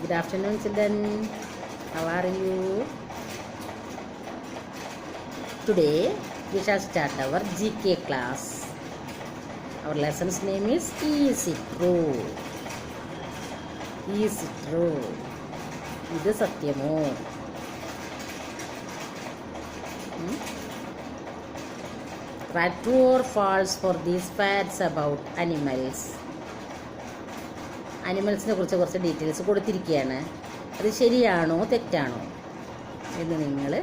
Good afternoon, children. How are you? Today we shall start our GK class. Our lesson's name is Is it true? Is it true? ഇത് സത്യമോ? Write true or false for these facts about animals. അനിമൽസിനെ കുറിച്ച് കുറച്ച് details കൊടുത്തിരിക്കുകയാണ്. അത് ശരിയാണോ തെറ്റാണോ എന്ന് നിങ്ങൾ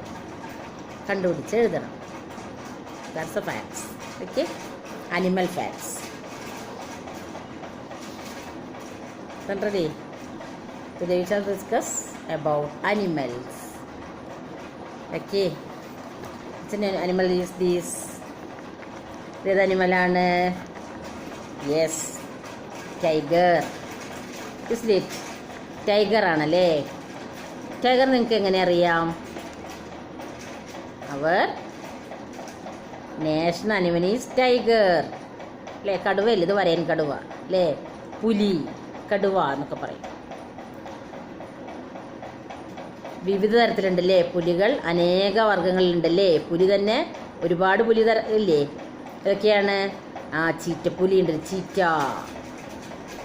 കണ്ടുപിടിച്ച് എഴുതണം. That's the facts. Okay, animal facts. Ready? Today we shall discuss about animals. Okay, which animal is this? ഏത് അനിമലാണ്? Yes, tiger. Is it? Tiger ആണല്ലേ. ടൈഗർ നിങ്ങൾക്ക് എങ്ങനെ അറിയാം? Our national animal is tiger അല്ലേ. കടുവയല്ലേ ഇത്? വരയൻ കടുവ അല്ലേ. പുലി, കടുവ എന്നൊക്കെ പറയും. വിവിധ തരത്തിലുണ്ടല്ലേ പുലികൾ. അനേക വർഗ്ഗങ്ങളിലുണ്ടല്ലേ. പുലി തന്നെ ഒരുപാട് പുലി ഇല്ലേ? ഇതൊക്കെയാണ് ചീറ്റപ്പുലി ഉണ്ട്, ചീറ്റ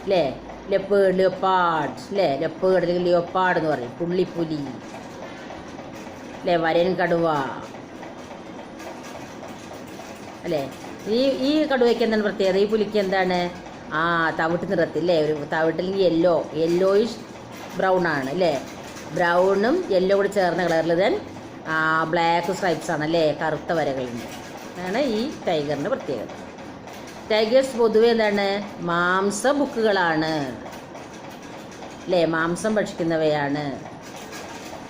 അല്ലേ. ലെപ്പേർഡ്, ലിയോപ്പാർഡ് അല്ലേ. ലെപ്പേർഡ് അല്ലെങ്കിൽ ലിയോപ്പാർഡ് എന്ന് പറയും. പുള്ളിപ്പുലി അല്ലേ. വരൻ കടുവ അല്ലേ. ഈ കടുവയ്ക്ക് എന്താണ് പ്രത്യേകത? ഈ പുലിക്ക് എന്താണ്? തവിട്ട് നിറത്തിൽ അല്ലേ. ഒരു തവിട്ടിൽ യെല്ലോയിഷ് ബ്രൗൺ ആണ് അല്ലേ. ബ്രൗണും യെല്ലോ കൂടി ചേർന്ന കളറിൽ ദെൻ ബ്ലാക്ക് സ്ട്രൈപ്സ് ആണ് അല്ലേ. കറുത്ത വരകളുണ്ട്. അതാണ് ഈ ടൈഗറിൻ്റെ പ്രത്യേകത. ടൈഗേഴ്സ് പൊതുവെ എന്താണ്? മാംസബുക്കുകളാണ് അല്ലേ. മാംസം ഭക്ഷിക്കുന്നവയാണ്.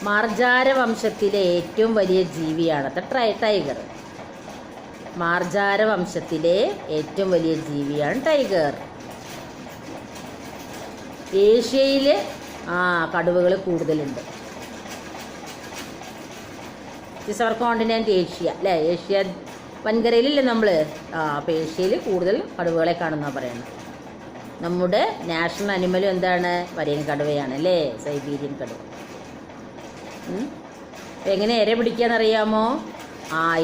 മാർജാര വംശത്തിലെ ഏറ്റവും വലിയ ജീവിയാണ് ടൈഗർ. മാർജാര വംശത്തിലെ ഏറ്റവും വലിയ ജീവിയാണ് ടൈഗർ. ഏഷ്യയിൽ കടുവകൾ കൂടുതലുണ്ട്. ദിസ് അവർ കോണ്ടിനെൻ്റ് ഏഷ്യ അല്ലേ. ഏഷ്യ വൻകരയിലല്ലേ നമ്മൾ. അപ്പോൾ ഏഷ്യയിൽ കൂടുതൽ കടുവകളെ കാണുന്നതാണ് പറയുന്നത്. നമ്മുടെ നാഷണൽ അനിമലും എന്താണ്? വരയൻ കടുവയാണ് അല്ലേ. സൈബീരിയൻ കടുവ. എങ്ങനെ ഇര പിടിക്കാന്നറിയാമോ?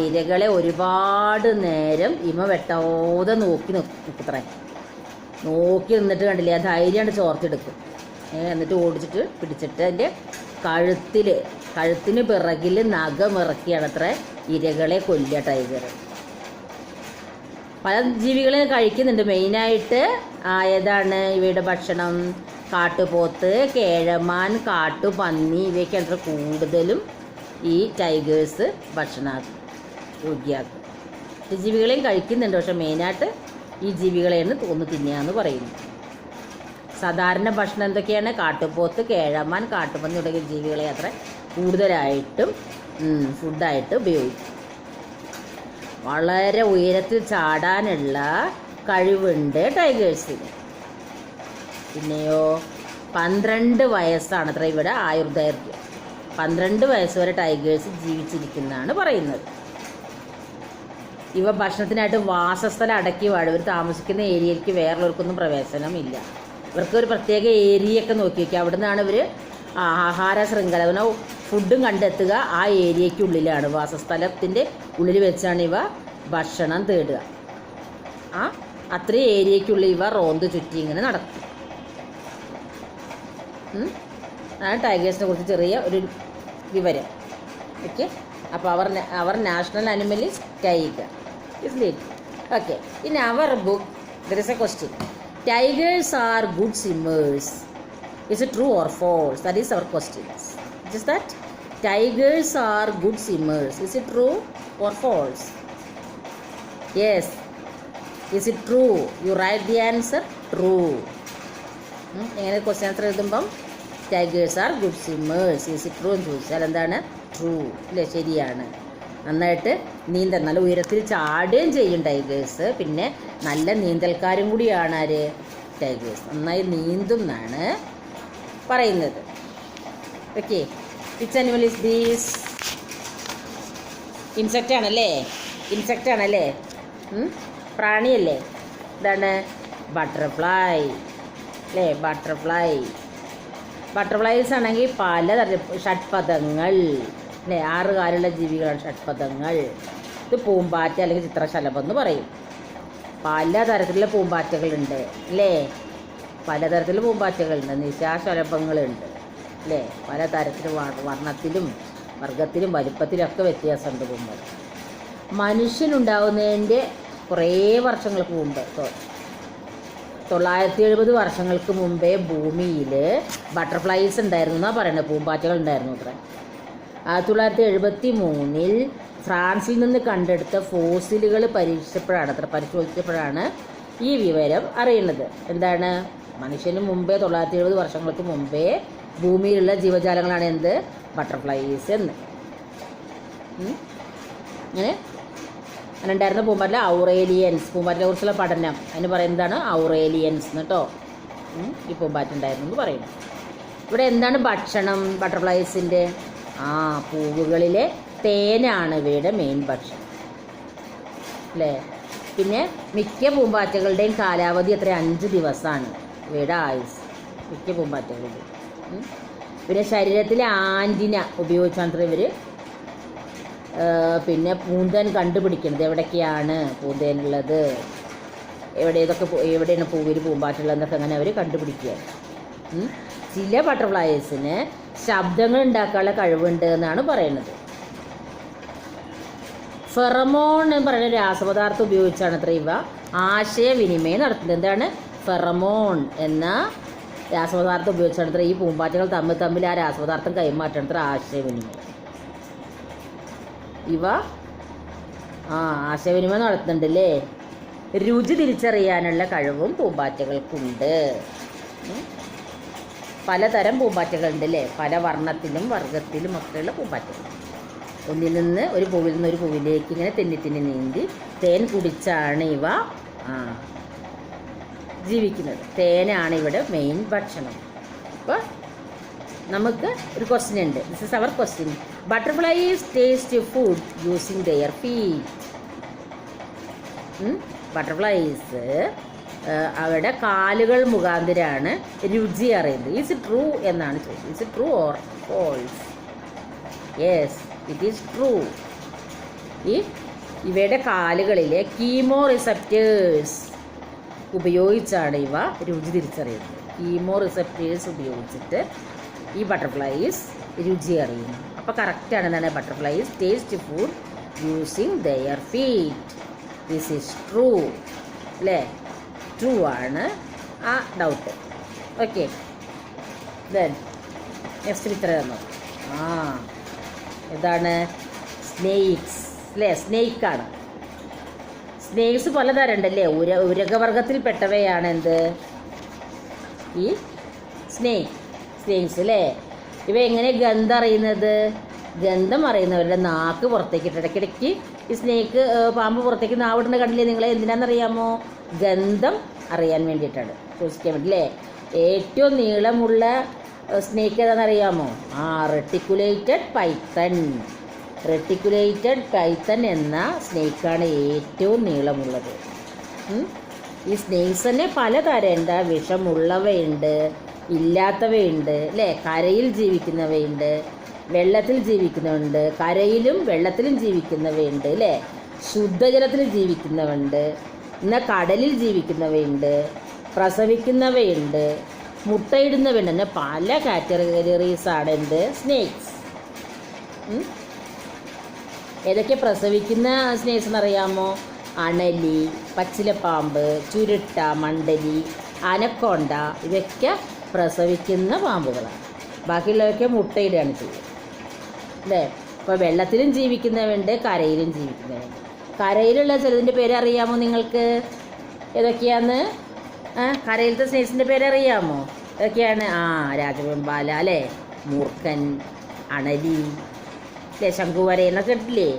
ഇരകളെ ഒരുപാട് നേരം ഇമ വെട്ടാതെ നോക്കി നിന്നിട്ട് കണ്ടില്ലേ, ആ ധൈര്യമാണ് ചോർത്തെടുക്കും. എന്നിട്ട് ഓടിച്ചിട്ട് പിടിച്ചിട്ട് അതിൻ്റെ കഴുത്തിന് പിറകിൽ നഖമിറക്കിയാണ് അത്ര ഇരകളെ കൊല്ലുക ടൈഗർ. പല ജീവികളെ കഴിക്കുന്നുണ്ട്. മെയിനായിട്ട് ഏതാണ് ഇവയുടെ ഭക്ഷണം? കാട്ടുപോത്ത്, കേഴമാൻ, കാട്ടുപന്നി ഇവയൊക്കെയാണ് അത്ര കൂടുതലും ഈ ടൈഗേഴ്സ് ഭക്ഷണമാക്കും, യോഗ്യമാക്കും. ഈ ജീവികളെയും കഴിക്കുന്നുണ്ട്, പക്ഷെ മെയിനായിട്ട് ഈ ജീവികളെയാണ് തിന്നുകയെന്ന് പറയുന്നു. സാധാരണ ഭക്ഷണം എന്തൊക്കെയാണ്? കാട്ടുപോത്ത്, കേഴമാൻ, കാട്ടുപന്നി തുടങ്ങിയ ജീവികളെ അത്ര കൂടുതലായിട്ടും ഫുഡായിട്ട് ഉപയോഗിക്കും. വളരെ ഉയരത്തിൽ ചാടാനുള്ള കഴിവുണ്ട് ടൈഗേഴ്സിന്. പിന്നെയോ 12 വയസ്സാണ് അത്ര ഇവിടെ ആയുർദൈർഘ്യം. 12 വയസ്സ് വരെ ടൈഗേഴ്സ് ജീവിച്ചിരിക്കുന്നതാണ് പറയുന്നത്. ഇവ ഭക്ഷണത്തിനായിട്ട് വാസസ്ഥലം അടക്കി വാഴും. ഇവർ താമസിക്കുന്ന ഏരിയയിലേക്ക് വേറെയുള്ളവർക്കൊന്നും പ്രവേശനമില്ല. ഇവർക്കൊരു പ്രത്യേക ഏരിയയൊക്കെ നോക്കി വയ്ക്കുക. അവിടെ നിന്നാണ് ഇവർ ആഹാര ശൃംഖല ഫുഡും കണ്ടെത്തുക. ആ ഏരിയയ്ക്കുള്ളിലാണ്, വാസസ്ഥലത്തിൻ്റെ ഉള്ളിൽ വെച്ചാണ് ഇവ ഭക്ഷണം തേടുക. അത്രയും ഏരിയയ്ക്കുള്ളിൽ ഇവ റോന്ത് ചുറ്റി ഇങ്ങനെ നടക്കും. അതാണ് ടൈഗേഴ്സിനെ കുറിച്ച് ചെറിയ ഒരു വിവരം. ഓക്കെ, അപ്പോൾ our national animal is tiger. Is it? Okay, in our book there is a question. Tigers are good swimmers. Is it true or false? That is our question. Just that tigers are good swimmers. Is it true or false? Yes. Is it true? You write the answer true. എങ്ങനെ question answer എഴുതുമ്പം tigers are good swimmers. Is it true എന്ന് ചോദിച്ചാൽ എന്താണ്? True അല്ലേ, ശരിയാണ്. നന്നായിട്ട് നല്ല ഉയരത്തിൽ ചാടുകയും ചെയ്യും ടൈഗേഴ്സ്. പിന്നെ നല്ല നീന്തൽക്കാരും കൂടിയാണ് ആര്? ടൈഗേഴ്സ്. നന്നായി നീന്തും എന്നാണ് പറയുന്നത്. Okay, which animal is these? Insect ആണല്ലേ. പ്രാണിയല്ലേ. ഇതാണ് ബട്ടർഫ്ലൈ അല്ലേ. ബട്ടർഫ്ലൈ ബട്ടർഫ്ലൈസ് ആണെങ്കിൽ പലതരം ഷഡ്പദങ്ങൾ അല്ലേ, 6 കാലുള്ള ജീവികളാണ് ഷഡ്പദങ്ങൾ. ഇത് പൂമ്പാറ്റ അല്ലെങ്കിൽ ചിത്രശലഭം എന്ന് പറയും. പലതരത്തിലുള്ള പൂമ്പാറ്റകളുണ്ട് അല്ലേ, പലതരത്തിലുള്ള പൂമ്പാറ്റകളുണ്ട്, നിശാശലഭങ്ങളുണ്ട് അല്ലേ, പലതരത്തിലും വർണ്ണത്തിലും വർഗത്തിലും വലിപ്പത്തിലൊക്കെ വ്യത്യാസമുണ്ട് പൂമ്പാറ്റ. മനുഷ്യനുണ്ടാവുന്നതിൻ്റെ കുറേ വർഷങ്ങൾക്ക് മുമ്പ് 970 വർഷങ്ങൾക്ക് മുമ്പേ ഭൂമിയിൽ ബട്ടർഫ്ലൈസ് ഉണ്ടായിരുന്നു എന്നാണ് പറയുന്നത്, പൂമ്പാറ്റകൾ ഉണ്ടായിരുന്നു അത്ര. 1973 ഫ്രാൻസിൽ നിന്ന് കണ്ടെടുത്ത ഫോസിലുകൾ പരിശോധിച്ചപ്പോഴാണ് ഈ വിവരം അറിയുന്നത്. എന്താണ്? മനുഷ്യന് മുമ്പേ 970 വർഷങ്ങൾക്ക് മുമ്പേ ഭൂമിയിലുള്ള ജീവജാലങ്ങളാണ് എന്ത്? ബട്ടർഫ്ലൈസ് എന്ന്. അങ്ങനെ ഉണ്ടായിരുന്ന പൂമ്പാറ്റ ഔറേലിയൻസ്, പൂമ്പാറ്റയെ കുറിച്ചുള്ള പഠനം അതിന് പറയുന്നതാണ് ഔറേലിയൻസ് എന്ന് കേട്ടോ. ഈ പൂമ്പാറ്റ ഉണ്ടായിരുന്നു എന്ന് പറയുന്നു. ഇവിടെ എന്താണ് ഭക്ഷണം ബട്ടർഫ്ലൈസിൻ്റെ? പൂവുകളിലെ തേനാണ് ഇവയുടെ മെയിൻ ഭക്ഷണം അല്ലേ. പിന്നെ മിക്ക പൂമ്പാറ്റകളുടെയും കാലാവധി എത്ര? 5 ദിവസമാണ് ഇവയുടെ ആയുസ്, മിക്ക പൂമ്പാറ്റകളുടെ. പിന്നെ ശരീരത്തിലെ ആൻറ്റിന ഉപയോഗിച്ചാണ് ഇവർ പിന്നെ പൂന്തേൻ കണ്ടുപിടിക്കുന്നത്. എവിടേക്കാണ് പൂന്തേനുള്ളത്, എവിടെയാണ് പൂവിൽ പൂമ്പാറ്റുള്ളതെന്നൊക്കെ അങ്ങനെ അവർ കണ്ടുപിടിക്കുക. ചില ബട്ടർഫ്ലൈസിന് ശബ്ദങ്ങൾ ഉണ്ടാക്കാനുള്ള കഴിവുണ്ട് എന്നാണ് പറയുന്നത്. ഫെറമോൺ എന്ന് പറയുന്ന രാസപദാർത്ഥം ഉപയോഗിച്ചാണ് അത്ര ഇവ ആശയവിനിമയം നടത്തുന്നത്. എന്താണ്? ഫെറമോൺ എന്ന രാസപദാർത്ഥം ഉപയോഗിച്ചാണ് അത്ര ഈ പൂമ്പാറ്റകൾ തമ്മിൽ ആ രാസപദാർത്ഥം കൈമാറ്റണം അത്ര ആശയവിനിമയം. ഇവ ആശയവിനിമയം നടത്തുന്നുണ്ടല്ലേ. രുചി തിരിച്ചറിയാനുള്ള കഴിവും പൂമ്പാറ്റകൾക്കുണ്ട്. പലതരം പൂമ്പാറ്റകളുണ്ട് അല്ലേ, പല വർണ്ണത്തിലും വർഗത്തിലും ഒക്കെയുള്ള പൂമ്പാറ്റകൾ. ഒന്നിൽ നിന്ന് ഒരു പൂവിൽ നിന്ന് ഒരു പൂവിലേക്ക് ഇങ്ങനെ തെന്നി നീന്തി തേൻ കുടിച്ചാണ് ഇവ ജീവിക്കുന്നത്. തേനാണ് ഇവിടെ മെയിൻ ഭക്ഷണം. അപ്പോൾ നമുക്ക് ഒരു ക്വസ്റ്റ്യൻ ഉണ്ട്. This is our question. Butterflies taste food using their feet. Butterflies അവരുടെ കാലുകൾ മുഖാന്തരമാണ് രുചി അറിയുന്നത്. ഈസ് ഇറ്റ് ട്രൂ എന്നാണ് ചോദിച്ചത്. Is it true or false? Yes, it is true. ഇവയുടെ കാലുകളിലെ കീമോ റിസപ്റ്റേഴ്സ് ഉപയോഗിച്ചാണ് ഇവ രുചി തിരിച്ചറിയുന്നത്. കീമോ റിസപ്റ്റേഴ്സ് ഉപയോഗിച്ചിട്ട് ഈ ബട്ടർഫ്ലൈസ് രുചി അറിയുന്നു. അപ്പോൾ കറക്റ്റാണ്. എന്താണ്? Butterflies taste food using their feet. This is true അല്ലേ, ട്രൂ ആണ് ആ doubt. Okay, then next picture തന്നു. ഇതാണ് സ്നേക്സ് അല്ലേ, സ്നേക്കാണ്. സ്നേക്സ് പലതരം ഉണ്ടല്ലേ, ഉരകവർഗത്തിൽപ്പെട്ടവയാണ് എന്ത്? ഈ സ്നേക്സ് അല്ലേ. ഇവ എങ്ങനെ ഗന്ധം അറിയുന്നത്? ഗന്ധം അറിയുന്നവരുടെ നാക്ക് പുറത്തേക്ക് ഇട്ട് ഇടയ്ക്കിടയ്ക്ക് ഈ സ്നേക്ക് പാമ്പ് പുറത്തേക്ക് നാവിടുന്ന കണ്ടില്ലേ നിങ്ങൾ? എന്തിനാണെന്നറിയാമോ? ഗന്ധം അറിയാൻ വേണ്ടിയിട്ടാണ്, സൂക്ഷിക്കാൻ വേണ്ടി അല്ലേ. ഏറ്റവും നീളമുള്ള സ്നേക്ക് ഏതാണെന്നറിയാമോ? റെട്ടിക്കുലേറ്റഡ് പൈത്തൺ. റെട്ടിക്കുലേറ്റഡ് പൈത്തൺ എന്ന സ്നേക്കാണ് ഏറ്റവും നീളമുള്ളത്. ഈ സ്നേക്സ് തന്നെ പലതരം. എന്താ? വിഷമുള്ളവയുണ്ട്, ഇല്ലാത്തവയുണ്ട് അല്ലേ. കരയിൽ ജീവിക്കുന്നവയുണ്ട്, വെള്ളത്തിൽ ജീവിക്കുന്നവയുണ്ട്, കരയിലും വെള്ളത്തിലും ജീവിക്കുന്നവയുണ്ട് അല്ലേ. ശുദ്ധജലത്തിൽ ജീവിക്കുന്നവയുണ്ട്, എന്നാൽ കടലിൽ ജീവിക്കുന്നവയുണ്ട്, പ്രസവിക്കുന്നവയുണ്ട്, മുട്ടയിടുന്നവയുണ്ട്. അങ്ങനെ പല കാറ്റഗറീസാണ് എന്ത്? സ്നേക്സ്. ഏതൊക്കെ പ്രസവിക്കുന്ന സ്നേക്സ് എന്നറിയാമോ? അണലി, പച്ചിലപ്പാമ്പ്, ചുരുട്ട, മണ്ടലി, അനക്കോണ്ട, ഇവയൊക്കെ പ്രസവിക്കുന്ന പാമ്പുകളാണ്. ബാക്കിയുള്ളവയൊക്കെ മുട്ടയിടുകയാണ് ചെയ്യുക അല്ലേ. ഇപ്പോൾ വെള്ളത്തിലും ജീവിക്കുന്നവയുണ്ട്, കരയിലും ജീവിക്കുന്നവയുണ്ട്. കരയിലുള്ള ചിലതിൻ്റെ പേരറിയാമോ നിങ്ങൾക്ക്? ഏതൊക്കെയാന്ന്? കരയിലത്തെ സ്നേക്സിൻ്റെ പേരറിയാമോ? ഏതൊക്കെയാണ്? രാജവെമ്പാല അല്ലേ, മൂർഖൻ, അണലി അല്ലേ, ശംഖുവര എന്നൊക്കെ കേട്ടില്ലേ?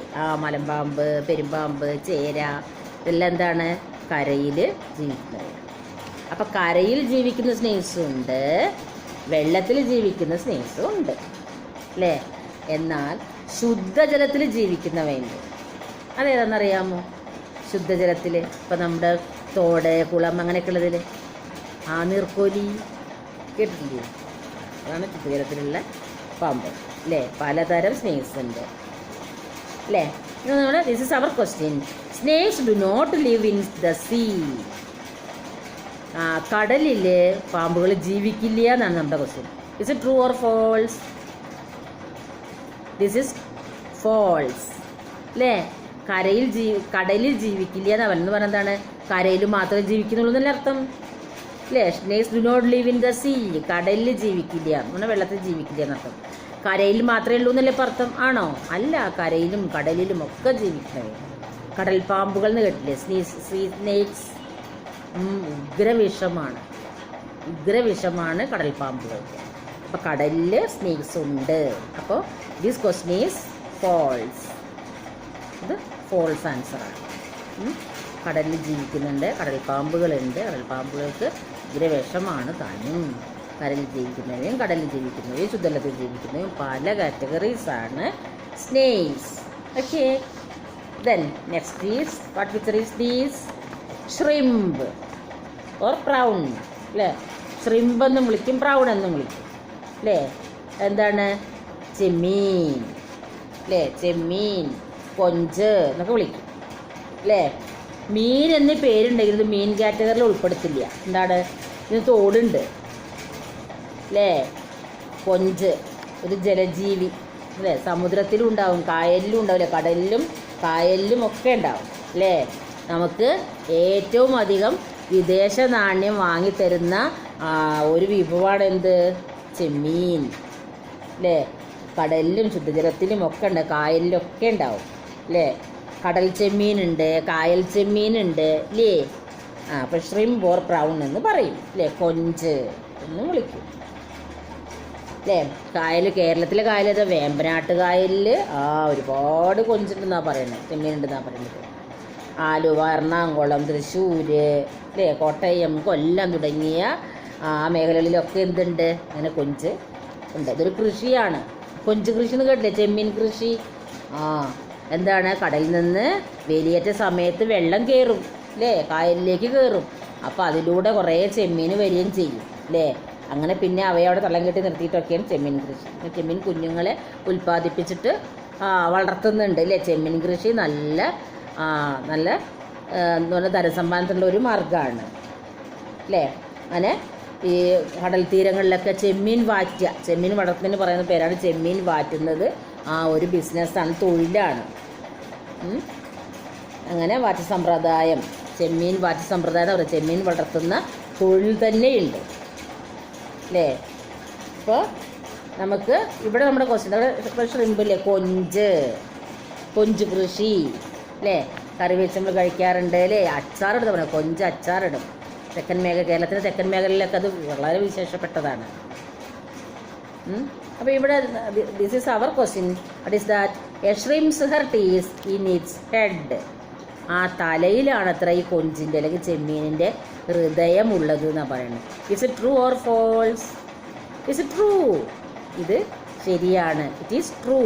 മലമ്പാമ്പ്, പെരുമ്പാമ്പ്, ചേര, ഇതെല്ലാം എന്താണ്? കരയിൽ ജീവിക്കുന്നവയാണ്. അപ്പം കരയിൽ ജീവിക്കുന്ന സ്നേക്സും ഉണ്ട്, വെള്ളത്തിൽ ജീവിക്കുന്ന സ്നേക്സും ഉണ്ട് അല്ലേ. എന്നാൽ ശുദ്ധജലത്തിൽ ജീവിക്കുന്നവയുണ്ട്. അതേതാണെന്നറിയാമോ? ശുദ്ധജലത്തിൽ ഇപ്പം നമ്മുടെ തോട്, കുളം അങ്ങനെയൊക്കെ ഉള്ളതിൽ നീർക്കോലി കേട്ടിട്ടില്ലേ? അതാണ് ശുദ്ധജലത്തിലുള്ള പാമ്പ് അല്ലേ. പലതരം സ്നേക്സ് ഉണ്ട് അല്ലേ. This is our question. Snakes do not live in the sea. കടലിൽ പാമ്പുകൾ ജീവിക്കില്ല എന്നാണ് നമ്മുടെ question. Is it true or false? This is false അല്ലേ. കടലിൽ ജീവിക്കില്ല എന്ന് പറയുന്നത് എന്താണ്? കരയിൽ മാത്രമേ ജീവിക്കുന്നുള്ളൂ എന്നല്ലേ അർത്ഥം അല്ലേ. Snakes do not live in the sea. കടലിൽ ജീവിക്കില്ല എന്ന് വെള്ളത്തിൽ ജീവിക്കില്ല എന്നർത്ഥം. കരയിൽ മാത്രമേ ഉള്ളൂ എന്നല്ലേ ഇപ്പം അർത്ഥം? ആണോ? അല്ല, കരയിലും കടലിലും ഒക്കെ ജീവിക്കുന്നത്. കടൽ പാമ്പുകൾ എന്ന് കേട്ടില്ലേ? സ്നേക്സ് ഉഗ്രവിഷമാണ് കടൽ പാമ്പുകൾ. അപ്പോൾ കടലിൽ സ്നേക്സ് ഉണ്ട്. അപ്പോൾ ദിസ് ക്വസ്റ്റ്യൻ ഈസ് ഫോൾസ്. ഇത് ഫോൾസ് ആൻസറാണ്. കടലിൽ ജീവിക്കുന്നുണ്ട്, കടൽ പാമ്പുകളുണ്ട്. കടൽ പാമ്പുകൾക്ക് ഉഗ്രവിഷമാണ് താനും. കരയിൽ ജീവിക്കുന്നവയും കടലിൽ ജീവിക്കുന്നവയും ശുദ്ധജലത്തിൽ ജീവിക്കുന്നവയും പല കാറ്റഗറീസാണ് snakes. Okay, then next is what picture is these? Shrimp or prawn അല്ലേ. ഷ്രിംപ് എന്നും വിളിക്കും, പ്രൗൺ എന്നും വിളിക്കും അല്ലേ. എന്താണ്? ചെമ്മീൻ അല്ലേ. ചെമ്മീൻ, കൊഞ്ച് എന്നൊക്കെ വിളിക്കും അല്ലേ. മീൻ എന്നീ പേരുണ്ടെങ്കിൽ ഇത് മീൻ കാറ്റഗറിയിൽ ഉൾപ്പെടുത്തില്ല. എന്താണ്? ഇതിന് തോടുണ്ട് അല്ലേ. കൊഞ്ച് ഒരു ജലജീവി അല്ലേ. സമുദ്രത്തിലും ഉണ്ടാവും, കായലിലും ഉണ്ടാവില്ലേ. കടലിലും കായലിലും ഒക്കെ ഉണ്ടാവും അല്ലേ. നമുക്ക് ഏറ്റവും അധികം വിദേശ നാണ്യം വാങ്ങിത്തരുന്ന ഒരു വിഭവമാണ് എന്ത്? ചെമ്മീൻ അല്ലേ. കടലിലും ശുദ്ധജലത്തിലും ഒക്കെ ഉണ്ട്, കായലിലൊക്കെ ഉണ്ടാവും അല്ലേ. കടൽ ചെമ്മീനുണ്ട്, കായൽ ചെമ്മീനുണ്ട് അല്ലേ. അപ്പോൾ ഷ്രിംപ് ഓർ പ്രൗൺ എന്ന് പറയും അല്ലേ. കൊഞ്ച് എന്നും വിളിക്കും അല്ലേ. കേരളത്തിലെ കായൽ വേമ്പനാട്ട് കായലിൽ ഒരുപാട് കൊഞ്ചുണ്ടെന്നാണ് പറയുന്നത്, ചെമ്മീനുണ്ടെന്നാണ് പറയുന്നത്. ആലുവ, എറണാകുളം, തൃശ്ശൂർ അല്ലേ, കോട്ടയം, കൊല്ലം തുടങ്ങിയ മേഖലകളിലൊക്കെ എന്തുണ്ട്? അങ്ങനെ കൊഞ്ച് ഉണ്ട്. ഇതൊരു കൃഷിയാണ്. കൊഞ്ച് കൃഷി എന്ന് കേട്ടില്ലേ? ചെമ്മീൻ കൃഷി. എന്താണ്? കടലിൽ നിന്ന് വേലിയേറ്റ സമയത്ത് വെള്ളം കയറും അല്ലേ, കായലിലേക്ക് കയറും. അപ്പോൾ അതിലൂടെ കുറേ ചെമ്മീൻ വരികയും ചെയ്യും അല്ലേ. അങ്ങനെ പിന്നെ അവയെ അവിടെ തള്ളം കെട്ടി നിർത്തിയിട്ടൊക്കെയാണ് ചെമ്മീൻ കൃഷി. ചെമ്മീൻ കുഞ്ഞുങ്ങളെ ഉൽപ്പാദിപ്പിച്ചിട്ട് വളർത്തുന്നുണ്ട് അല്ലേ. ചെമ്മീൻ കൃഷി നല്ല എന്ന് പറഞ്ഞാൽ ധനസമ്പാദനത്തിലുള്ള ഒരു മാർഗ്ഗമാണ് അല്ലേ. അങ്ങനെ ഈ കടൽ തീരങ്ങളിലൊക്കെ ചെമ്മീൻ വളർത്തുന്നതിന് പറയുന്ന പേരാണ് ചെമ്മീൻ വാറ്റുന്നത്. ഒരു ബിസിനസ്സാണ്, തൊഴിലാണ്. അങ്ങനെ വാറ്റ് സമ്പ്രദായം, ചെമ്മീൻ വാറ്റ് സമ്പ്രദായം എന്ന് പറയുന്നത് ചെമ്മീൻ വളർത്തുന്ന തൊഴിൽ തന്നെയുണ്ട് അല്ലേ. അപ്പോൾ നമുക്ക് ഇവിടെ നമ്മുടെ ക്വസ്റ്റ്യൻ ഷ്രിംപില്ലേ, കൊഞ്ച് കൃഷി അല്ലേ. കറി വെച്ച് നമ്മൾ കഴിക്കാറുണ്ട് അല്ലേ. അച്ചാറിടും, പറഞ്ഞാൽ കൊഞ്ച് അച്ചാറിടും. കേരളത്തിൻ്റെ തെക്കൻ മേഖലയിലൊക്കെ അത് വളരെ വിശേഷപ്പെട്ടതാണ്. അപ്പോൾ ഇവിടെ this is our question. What is that? A shrimp's heart is in its head. തലയിലാണ് അത്ര ഈ കൊഞ്ചിൻ്റെ അല്ലെങ്കിൽ ചെമ്മീനിൻ്റെ ഹൃദയമുള്ളത് എന്നാണ് പറയുന്നത്. Is it true or false? Is it true? ഇത് ശരിയാണ്. ഇറ്റ് ഈസ് ട്രൂ,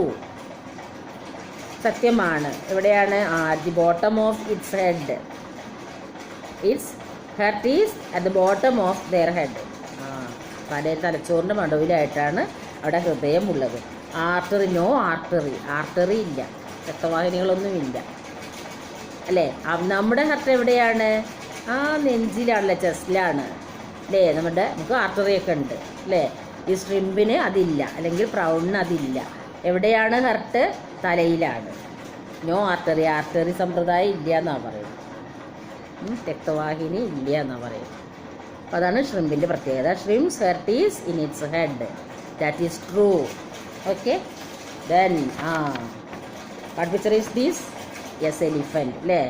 സത്യമാണ്. എവിടെയാണ്? The bottom of its head. Its heart is at the bottom of their head. തലച്ചോറിൻ്റെ മടവിലായിട്ടാണ് അവിടെ ഹൃദയമുള്ളത്. ആർട്ടറി ഇല്ല, രക്തവാഹിനികളൊന്നുമില്ല അല്ലേ. നമ്മുടെ ഹെർട്ട് എവിടെയാണ്? നെഞ്ചിലാണല്ലേ, ചെസ്റ്റിലാണ് അല്ലേ. നമുക്ക് ആർട്ടറിയൊക്കെ ഉണ്ട് അല്ലേ. ഈ ഷ്രിംപിന് അതില്ല, അല്ലെങ്കിൽ പ്രൗണിന് അതില്ല. എവിടെയാണ് ഹെർട്ട്? തലയിലാണ്. നോ ആർട്ടറി സമ്പ്രദായം ഇല്ല എന്നാണ് പറയുന്നത്. രക്തവാഹിനി ഇല്ല എന്നാണ് പറയുന്നത്. അപ്പോൾ അതാണ് ഷ്രിംപിൻ്റെ പ്രത്യേകത. Shrimp's heart is in its head. That is true. Okay, then what picture is these? Yes, elephant അല്ലേ.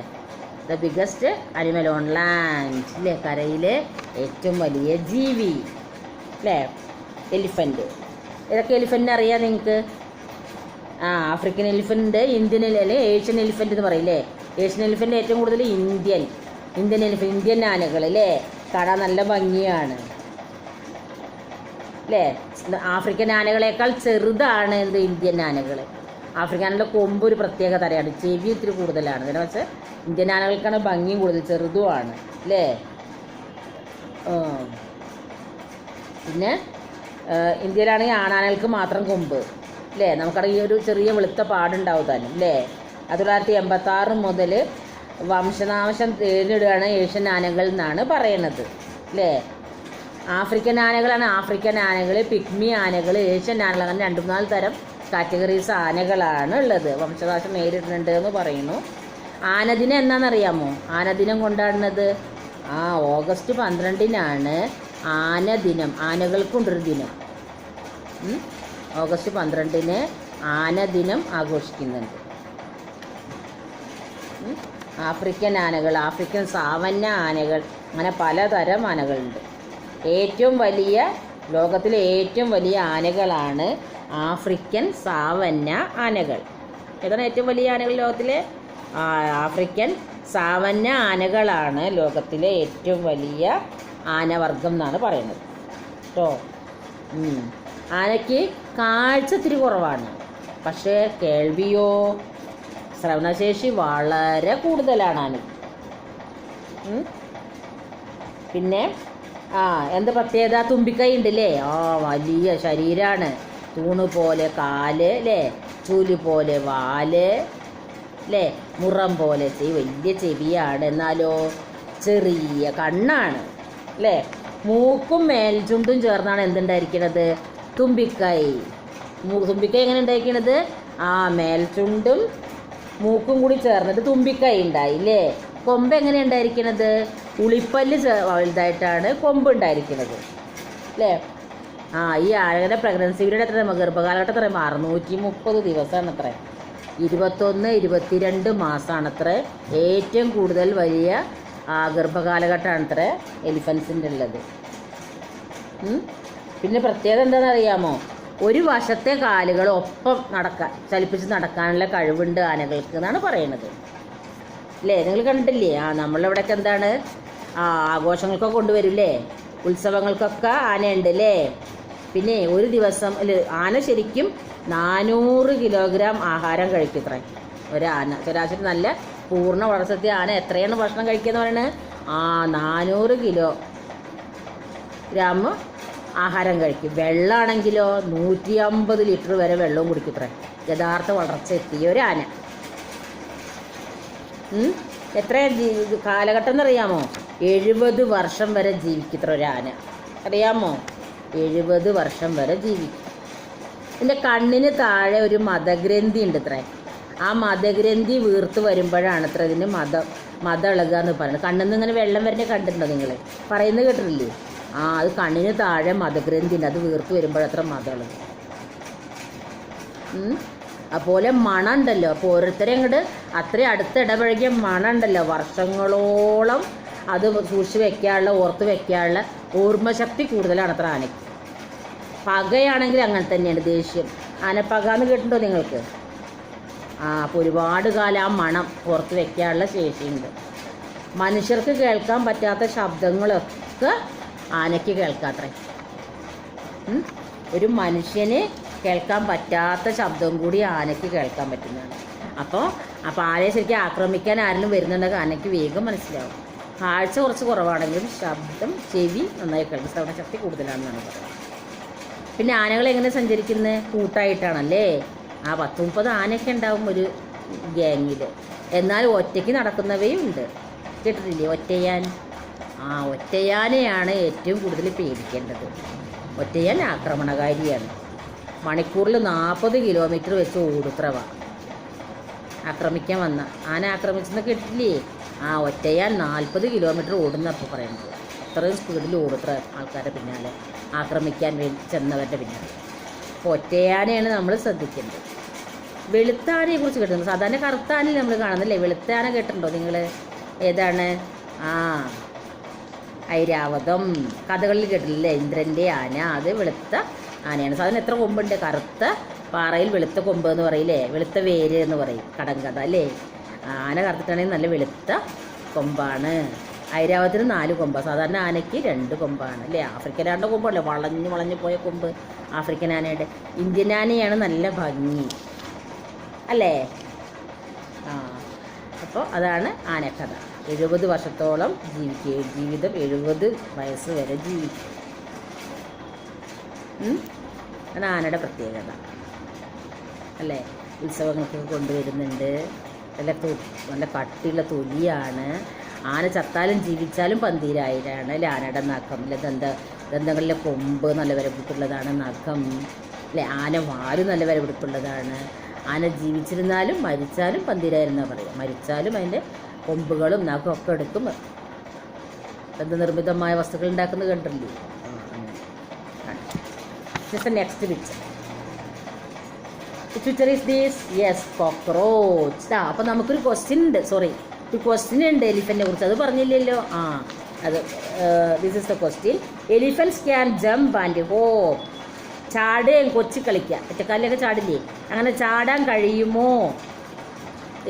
The biggest animal on land അല്ലേ. കരയിലെ ഏറ്റവും വലിയ ജീവി അല്ലേ, എലിഫൻറ്റ്. ഏതൊക്കെ എലിഫൻറ്റിനെ അറിയാം നിങ്ങൾക്ക്? ആഫ്രിക്കൻ എലിഫൻറ്റ്, ഇന്ത്യൻ അല്ലെങ്കിൽ ഏഷ്യൻ എലിഫൻറ്റ് എന്ന് പറയില്ലേ. ഏഷ്യൻ എലിഫൻറ്റ് ഏറ്റവും കൂടുതൽ ഇന്ത്യൻ ആനകൾ അല്ലേ. കാണാൻ നല്ല ഭംഗിയാണ് അല്ലേ. ആഫ്രിക്കൻ ആനകളെക്കാൾ ചെറുതാണ് ഇന്ത്യൻ ആനകൾ. ആഫ്രിക്കൻ ആനകളുടെ കൊമ്പ് ഒരു പ്രത്യേക തരമാണ്, ചെവി ഇത്തിരി കൂടുതലാണ്. അതിനെ വെച്ച് ഇന്ത്യൻ ആനകൾക്കാണ് ഭംഗിയും കൂടുതൽ, ചെറുതുമാണ് അല്ലേ. പിന്നെ ഇന്ത്യയിലാണെങ്കിൽ ആണാനകൾക്ക് മാത്രം കൊമ്പ് അല്ലേ. നമുക്കറിയാം ഈ ഒരു ചെറിയ വെളുത്ത പാടുണ്ടാവും തന്നെ അല്ലേ. 1986 മുതൽ വംശനാശം നേരിടുകയാണ് ഏഷ്യൻ ആനകൾ എന്നാണ് പറയണത് അല്ലേ. ആഫ്രിക്കൻ ആനകളാണ്. ആഫ്രിക്കൻ ആനകൾ, പിഗ്മി ആനകൾ, ഏഷ്യൻ ആനകൾ, അങ്ങനെ 2-4 തരം കാറ്റഗറീസ് ആനകളാണ് ഉള്ളത്. വംശനാശം നേരിടുന്നുണ്ട് എന്ന് പറയുന്നു. ആനദിനം എന്നാണെന്നറിയാമോ? ആനദിനം കൊണ്ടാടുന്നത് ഓഗസ്റ്റ് 12-നാണ് ആനദിനം. ആനകൾക്കുണ്ടൊരു ദിനം. ഓഗസ്റ്റ് 12-ന് ആനദിനം ആഘോഷിക്കുന്നുണ്ട്. ആഫ്രിക്കൻ ആനകൾ, ആഫ്രിക്കൻ സാവന്ന ആനകൾ, അങ്ങനെ പലതരം ആനകളുണ്ട്. ലോകത്തിലെ ഏറ്റവും വലിയ ആനകളാണ് ആഫ്രിക്കൻ സാവന്ന ആനകൾ. ഏതാണ് ഏറ്റവും വലിയ ആനകൾ ലോകത്തിലെ? ആഫ്രിക്കൻ സാവന്ന ആനകളാണ് ലോകത്തിലെ ഏറ്റവും വലിയ ആനവർഗം എന്നാണ് പറയുന്നത് കേട്ടോ. ആനയ്ക്ക് കാഴ്ച ഇത്തിരി കുറവാണ്, പക്ഷേ കേൾവിയോ ശ്രവണശേഷി വളരെ കൂടുതലാണ് ആനയ്ക്ക്. പിന്നെ എന്ത് പ്രത്യേകത? തുമ്പിക്കൈ ഉണ്ടല്ലേ. വലിയ ശരീരമാണ്. തൂണ് പോലെ കാല് അല്ലേ, ചൂല് പോലെ വാല് അല്ലേ, മുറം പോലെ വലിയ ചെവിയാണ്. എന്നാലോ ചെറിയ കണ്ണാണ് അല്ലേ. മൂക്കും മേൽചുണ്ടും ചേർന്നാണ് എന്തുണ്ടായിരിക്കണത്? തുമ്പിക്കൈ. തുമ്പിക്കൈ എങ്ങനെ ഉണ്ടായിരിക്കണത്? മേൽചുണ്ടും മൂക്കും കൂടി ചേർന്നിട്ട് തുമ്പിക്കൈ ഉണ്ടായി അല്ലേ. കൊമ്പ് എങ്ങനെ ഉണ്ടായിരിക്കണത്? ഉളിപ്പല്ല് വലുതായിട്ടാണ് കൊമ്പ് ഉണ്ടായിരിക്കുന്നത് അല്ലേ. ഈ ആനയുടെ പ്രഗ്നൻസി പീരീഡ് എത്ര? ഗർഭകാലഘട്ടം എത്ര? 630 ദിവസമാണ് അത്ര. 21-22 മാസമാണത്ര ഏറ്റവും കൂടുതൽ വലിയ ഗർഭകാലഘട്ടമാണ് അത്ര എലിഫൻസിൻ്റെ ഉള്ളത്. പിന്നെ പ്രത്യേകത എന്താണെന്ന് അറിയാമോ? ഒരു വശത്തെ കാലുകൾ ഒപ്പം ചലിപ്പിച്ച് നടക്കാനുള്ള കഴിവുണ്ട് ആനകൾക്ക് എന്നാണ് പറയുന്നത് അല്ലേ. നിങ്ങൾ കണ്ടിട്ടില്ലേ? നമ്മളിവിടെയൊക്കെ എന്താണ് ആഘോഷങ്ങൾക്കൊക്കെ കൊണ്ടുവരില്ലേ, ഉത്സവങ്ങൾക്കൊക്കെ ആനയുണ്ട് അല്ലേ. പിന്നെ ഒരു ദിവസം ആന ശരിക്കും 400 കിലോഗ്രാം ആഹാരം കഴിക്കും ഒരു ആന. ശരാശരി നല്ല പൂർണ്ണ വളർച്ചെത്തിയ ആന എത്രയാണ് ഭക്ഷണം കഴിക്കുകയെന്ന് പറയുന്നത്? 400 കിലോഗ്രാം ആഹാരം കഴിക്കും. വെള്ളമാണെങ്കിലോ 150 ലിറ്റർ വരെ വെള്ളവും കുടിക്കും യഥാർത്ഥ വളർച്ച എത്തിയ ഒരു ആന. എത്ര കാലഘട്ടം എന്നറിയാമോ? 70 വർഷം വരെ ജീവിക്കും ഒരു ആന. അറിയാമോ? 70 വർഷം വരെ ജീവിക്കും. ഇതിൻ്റെ കണ്ണിന് താഴെ ഒരു മദഗ്രന്ഥി ഉണ്ട് ആ മദഗ്രന്ഥി വീർത്ത് വരുമ്പോഴാണ് ഇതിന് മദളകുക എന്ന് പറയുന്നത്. കണ്ണിൽ നിന്ന് ഇങ്ങനെ വെള്ളം വരുന്നത് കണ്ടിട്ടുണ്ടോ നിങ്ങൾ? പറയുന്നത് കേട്ടിട്ടില്ലേ? അത് കണ്ണിന് താഴെ മദഗ്രന്ഥി ഉണ്ട്, അത് വീർത്ത് വരുമ്പോഴത്ര മദളകും. അതുപോലെ മണം ഉണ്ടല്ലോ. അപ്പോൾ ഓരോരുത്തരെ അങ്ങോട്ട് അത്രയും അടുത്ത് ഇടപഴകിയ മണം ഉണ്ടല്ലോ, വർഷങ്ങളോളം അത് സൂക്ഷിച്ച് വെക്കാനുള്ള, ഓർത്ത് വെക്കാനുള്ള ഓർമ്മശക്തി കൂടുതലാണ് അത്ര ആനയ്ക്ക്. പകയാണെങ്കിൽ അങ്ങനെ തന്നെയാണ്, ദേഷ്യം. ആനപ്പക എന്ന് കേട്ടിട്ടുണ്ടോ നിങ്ങൾക്ക്? അപ്പോൾ ഒരുപാട് കാലം ആ മണം ഓർത്ത് വെക്കാനുള്ള ശേഷിയുണ്ട്. മനുഷ്യർക്ക് കേൾക്കാൻ പറ്റാത്ത ശബ്ദങ്ങളൊക്കെ ആനയ്ക്ക് കേൾക്കാത്രേ. ഒരു മനുഷ്യന് കേൾക്കാൻ പറ്റാത്ത ശബ്ദം കൂടി ആനയ്ക്ക് കേൾക്കാൻ പറ്റുന്നതാണ്. അപ്പോൾ ആനയെ ശരിക്കും ആക്രമിക്കാൻ ആരെങ്കിലും വരുന്നുണ്ടെങ്കിൽ ആനയ്ക്ക് വേഗം മനസ്സിലാവും. കാഴ്ച കുറച്ച് കുറവാണെങ്കിലും ശബ്ദം, ചെവി നന്നായി കേൾക്കും, ശ്രവണശക്തി കൂടുതലാണെന്നാണ് പറയുന്നത്. പിന്നെ ആനകൾ എങ്ങനെ സഞ്ചരിക്കുന്നത്? കൂട്ടായിട്ടാണല്ലേ. 10-30 ആനയൊക്കെ ഉണ്ടാവും ഒരു ഗ്യാങ്ങിൽ. എന്നാൽ ഒറ്റയ്ക്ക് നടക്കുന്നവയും ഉണ്ട്. കേട്ടിട്ടില്ലേ ഒറ്റയാൻ? ഒറ്റയാനെയാണ് ഏറ്റവും കൂടുതൽ പേടിക്കേണ്ടത്. ഒറ്റയാൻ ആക്രമണകാരിയാണ്. മണിക്കൂറിൽ 40 കിലോമീറ്റർ വെച്ച് ഓടുത്രവ ആക്രമിക്കാൻ വന്ന. ആന ആക്രമിച്ചെന്ന് കേട്ടില്ലേ? ഒറ്റയാൻ 40 കിലോമീറ്റർ ഓടുന്നപ്പോൾ പറയുന്നത്. അത്രയും സ്പീഡിൽ ഓടുത്ര ആൾക്കാരുടെ പിന്നാലെ, ആക്രമിക്കാൻ വേണ്ടി ചെന്നവരുടെ പിന്നാലെ. അപ്പോൾ ഒറ്റയാനെയാണ് നമ്മൾ ശ്രദ്ധിക്കേണ്ടത്. വെളുത്താനയെ കുറിച്ച് കേട്ടിട്ടുണ്ട്. സാധാരണ കറുത്താനയിൽ നമ്മൾ കാണുന്നില്ലേ? വെളുത്താന കേട്ടിട്ടുണ്ടോ നിങ്ങൾ? ഏതാണ്? ഐരാവതം കഥകളിൽ കേട്ടില്ലേ? ഇന്ദ്രൻ്റെ ആന, അത് വെളുത്ത ആനയാണ്. സാധാരണ എത്ര കൊമ്പുണ്ട്? കറുത്ത പാറയിൽ വെളുത്ത കൊമ്പ് എന്ന് പറയില്ലേ, വെളുത്ത വേര് എന്ന് പറയും കടങ്കഥ അല്ലേ. ആന കറുത്തിട്ടാണെങ്കിൽ നല്ല വെളുത്ത കൊമ്പാണ്. ഐരാവതത്തിന് 4 കൊമ്പാണ്. സാധാരണ ആനയ്ക്ക് 2 കൊമ്പാണ് അല്ലേ. ആഫ്രിക്കൻ ആനയുടെ കൊമ്പല്ലേ വളഞ്ഞു പോയ കൊമ്പ് ആഫ്രിക്കൻ ആനയുടെ. ഇന്ത്യൻ ആനയാണ് നല്ല ഭംഗി അല്ലേ. അപ്പോൾ അതാണ് ആനക്കഥ. 70 വർഷത്തോളം ജീവിതം 70 വയസ്സ് വരെ ജീവിക്കും. ആണ് ആനയുടെ പ്രത്യേകത അല്ലേ. ഉത്സവങ്ങൾക്കൊക്കെ കൊണ്ടുവരുന്നുണ്ട്. നല്ല കട്ടിയുള്ള തൊലിയാണ്. ആന ചത്താലും ജീവിച്ചാലും പന്തീരായിരാണ് അല്ലേ. ആനയുടെ നഖം അല്ലെ, ദന്തങ്ങളിലെ കൊമ്പ് നല്ല വിലപിടിപ്പുള്ളതാണ്. നഖം അല്ലേ. ആന വാല് നല്ല വിലപിടിപ്പുള്ളതാണ്. ആന ജീവിച്ചിരുന്നാലും മരിച്ചാലും പന്തീരായിരുന്നാണ് പറയുക. മരിച്ചാലും അതിൻ്റെ കൊമ്പുകളും നഖം ഒക്കെ എടുക്കും. ദന്തനിർമ്മിതമായ വസ്തുക്കൾ ഉണ്ടാക്കുന്നത് കണ്ടില്ലേ. Next picture. Picture is these. Yes, cockroach. അപ്പം നമുക്കൊരു ക്വസ്റ്റ്യൻ ഉണ്ട്. സോറി, ഒരു ക്വസ്റ്റ്യൻ ഉണ്ട് എലിഫൻറ്റിനെ കുറിച്ച്. അത് പറഞ്ഞില്ലല്ലോ. അത് this is the question. Elephants can jump and hop. ചാടുകയും കൊച്ചി കളിക്കുക. ഒറ്റക്കാലിലൊക്കെ ചാടില്ലേ, അങ്ങനെ ചാടാൻ കഴിയുമോ